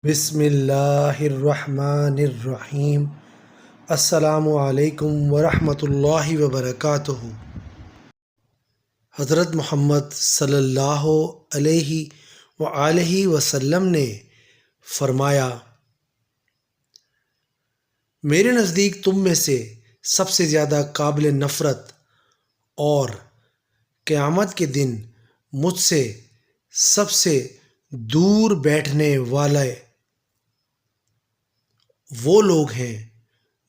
بسم اللہ الرحمن الرحیم۔ السلام علیکم ورحمۃ اللہ وبرکاتہ۔ حضرت محمد صلی اللہ علیہ وآلہ وسلم نے فرمایا، میرے نزدیک تم میں سے سب سے زیادہ قابل نفرت اور قیامت کے دن مجھ سے سب سے دور بیٹھنے والے وہ لوگ ہیں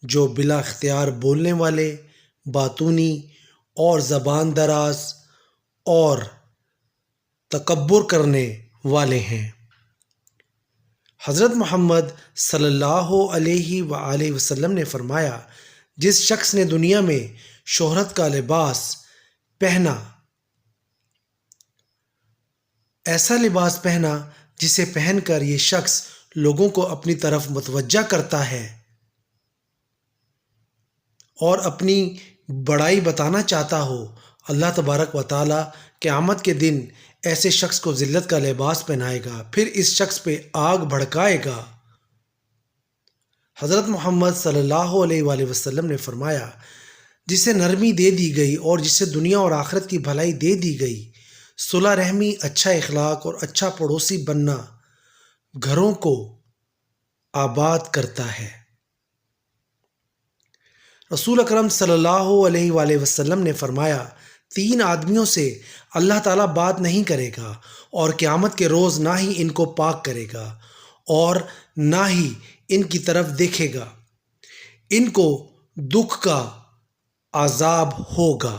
جو بلا اختیار بولنے والے، باطونی اور زبان دراز اور تکبر کرنے والے ہیں۔ حضرت محمد صلی اللہ علیہ وآلہ وسلم نے فرمایا، جس شخص نے دنیا میں شہرت کا لباس پہنا، ایسا لباس پہنا جسے پہن کر یہ شخص لوگوں کو اپنی طرف متوجہ کرتا ہے اور اپنی بڑائی بتانا چاہتا ہو، اللہ تبارک و تعالیٰ قیامت کے دن ایسے شخص کو ذلت کا لباس پہنائے گا، پھر اس شخص پہ آگ بھڑکائے گا۔ حضرت محمد صلی اللہ علیہ وآلہ وسلم نے فرمایا، جسے نرمی دے دی گئی اور جسے دنیا اور آخرت کی بھلائی دے دی گئی، صلح رحمی، اچھا اخلاق اور اچھا پڑوسی بننا گھروں کو آباد کرتا ہے۔ رسول اکرم صلی اللہ علیہ وآلہ وسلم نے فرمایا، 3 آدمیوں سے اللہ تعالیٰ بات نہیں کرے گا اور قیامت کے روز نہ ہی ان کو پاک کرے گا اور نہ ہی ان کی طرف دیکھے گا، ان کو دکھ کا عذاب ہوگا۔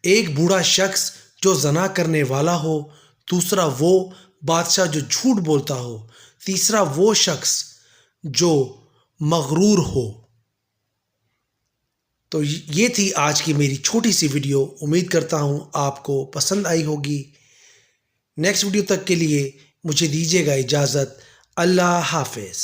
ایک بوڑھا شخص جو زنا کرنے والا ہو، دوسرا وہ بادشاہ جو جھوٹ بولتا ہو، تیسرا وہ شخص جو مغرور ہو۔ تو یہ تھی آج کی میری چھوٹی سی ویڈیو، امید کرتا ہوں آپ کو پسند آئی ہوگی۔ نیکسٹ ویڈیو تک کے لیے مجھے دیجیے گا اجازت۔ اللہ حافظ۔